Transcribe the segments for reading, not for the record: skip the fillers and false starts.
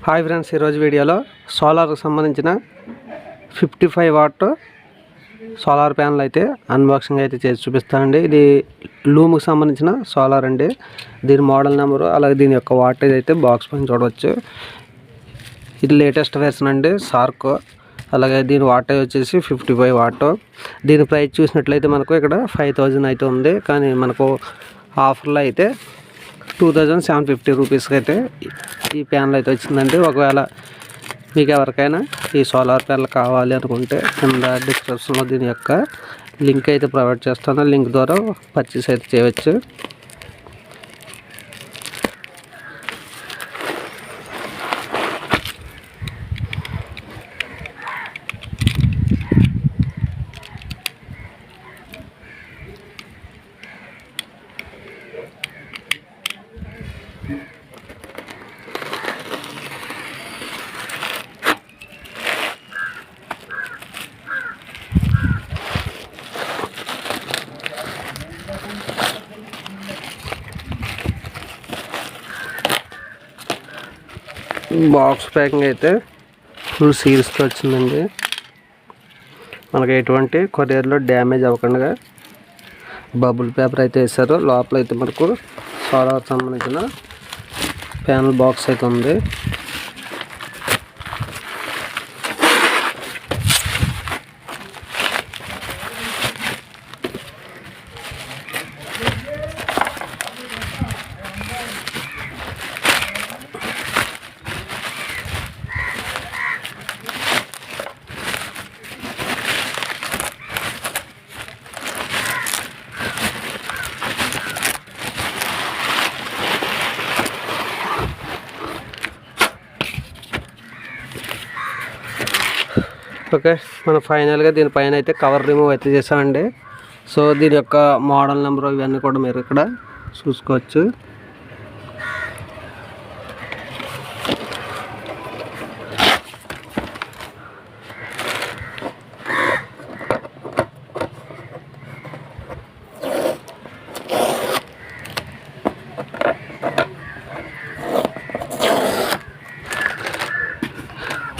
Hi friends, ఈరోజు వీడియోలో సోలార్కి సంబంధించిన 55 వాట్ సోలార్ ప్యానల్ అయితే అన్బాక్సింగ్ అయితే చేసి చూపిస్తానండి. ఇది లూమ్కి సంబంధించిన సోలార్ అండి. దీని మోడల్ నెంబరు అలాగే దీని యొక్క వాటేజ్ అయితే బాక్స్ పైన చూడవచ్చు. ఇది లేటెస్ట్ వెర్షన్ అండి, సార్కో. అలాగే దీని వాటేజ్ వచ్చేసి 55 వాట్. దీని ప్రైస్ చూసినట్లయితే మనకు ఇక్కడ 5000 అయితే ఉంది, కానీ మనకు ఆఫర్లో అయితే 2750 రూపీస్కి అయితే ఈ ప్యానల్ అయితే వచ్చిందండి. ఒకవేళ మీకు ఎవరికైనా ఈ సోలార్ ప్యానల్ కావాలి అనుకుంటే కింద డిస్క్రిప్షన్లో దీని యొక్క లింక్ అయితే ప్రొవైడ్ చేస్తాను. లింక్ ద్వారా పర్చేస్ అయితే చేయవచ్చు. బాక్స్ ప్యాకింగ్ అయితే ఫుల్ సీల్స్తో వచ్చిందండి. మనకి ఎటువంటి కొరియర్లో డ్యామేజ్ అవ్వకుండా బబుల్ పేపర్ అయితే వేశారు. లోపల అయితే మనకు సోలార్ సంబంధించిన ప్యానల్ బాక్స్ అయితే ఉంది. ఓకే, మనం ఫైనల్గా దీనిపైన అయితే కవర్ రిమూవ్ అయితే చేసామండి. సో దీని యొక్క మోడల్ నెంబర్ ఇవన్నీ కూడా మీరు ఇక్కడ చూసుకోవచ్చు.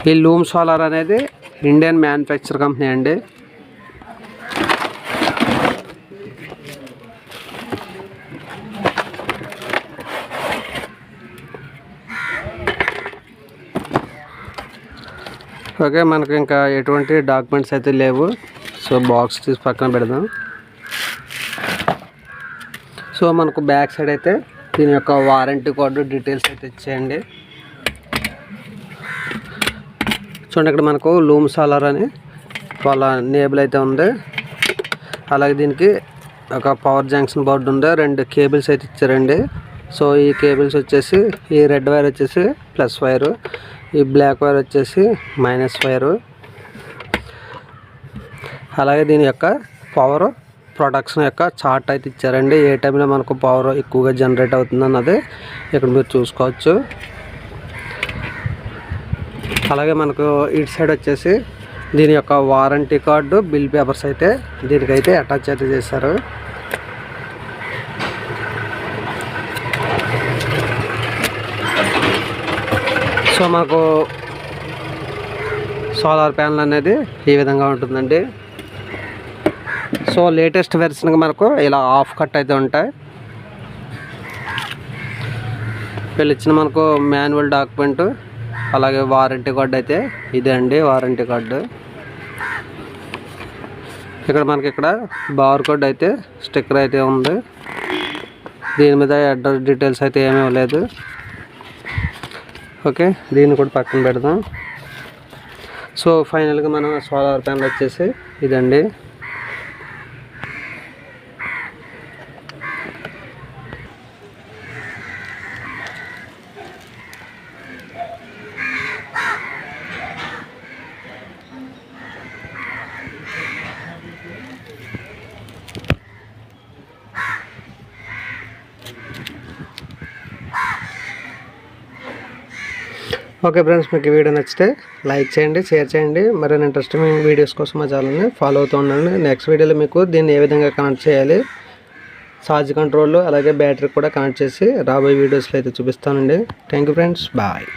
ఈ లూమ్ సోలార్ అనేది ఇండియన్ మ్యానుఫ్యాక్చర్ కంపెనీ అండి. ఓకే, మనకు ఇంకా ఎటువంటి డాక్యుమెంట్స్ అయితే లేవు. సో బాక్స్ తీసి పక్కన పెడదాం. సో మనకు బ్యాక్ సైడ్ అయితే దీని యొక్క వారంటీ కార్డు డీటెయిల్స్ అయితే ఇచ్చేయండి. చూడండి, ఇక్కడ మనకు లూమ్ సోలార్ అని వాళ్ళ నేబుల్ అయితే ఉంది. అలాగే దీనికి ఒక పవర్ జంక్షన్ బోర్డు ఉంది. 2 కేబుల్స్ అయితే ఇచ్చారండి. సో ఈ కేబుల్స్ వచ్చేసి ఈ రెడ్ వైర్ వచ్చేసి ప్లస్ వైరు, ఈ బ్లాక్ వైర్ వచ్చేసి మైనస్ వైరు. అలాగే దీని యొక్క పవర్ ప్రొడక్షన్ యొక్క చార్ట్ అయితే ఇచ్చారండి. ఏ టైంలో మనకు పవర్ ఎక్కువగా జనరేట్ అవుతుంది అన్నది ఇక్కడ మీరు చూసుకోవచ్చు. అలాగే మనకు ఇటు సైడ్ వచ్చేసి దీని యొక్క వారంటీ కార్డు, బిల్ పేపర్స్ అయితే దీనికైతే అటాచ్ అయితే చేశారు. సో మనకు సోలార్ ప్యానల్ అనేది ఈ విధంగా ఉంటుందండి. సో లేటెస్ట్ వెర్షన్కి మనకు ఇలా ఆఫ్ కట్ అయితే ఉంటాయి. వీళ్ళు ఇచ్చిన మనకు మాన్యువల్ డాక్యుమెంట్, అలాగే వారంటీ కార్డు అయితే ఇదే అండి వారంటీ కార్డు. ఇక్కడ మనకి ఇక్కడ బార్ కోడ్ అయితే స్టిక్కర్ అయితే ఉంది. దీని మీద అడ్రస్ డీటెయిల్స్ అయితే ఏమీ లేదు. ఓకే, దీన్ని కూడా పక్కన పెడదాం. సో ఫైనల్గా మనం సోలార్ ప్యానల్ వచ్చేసి ఇదండి. ఓకే ఫ్రెండ్స్, మీకు వీడియో నచ్చితే లైక్ చేయండి, షేర్ చేయండి. మరిన్ని ఇంట్రెస్టింగ్ వీడియోస్ కోసం మా ఛానల్ని ఫాలో అవుతూ ఉండండి. నెక్స్ట్ వీడియోలో మీకు దీన్ని ఏ విధంగా కనెక్ట్ చేయాలి, ఛార్జ్ కంట్రోల్ అలాగే బ్యాటరీ కూడా కనెక్ట్ చేసి రాబోయే వీడియోస్లో అయితే చూపిస్తానండి. Thank you friends, bye.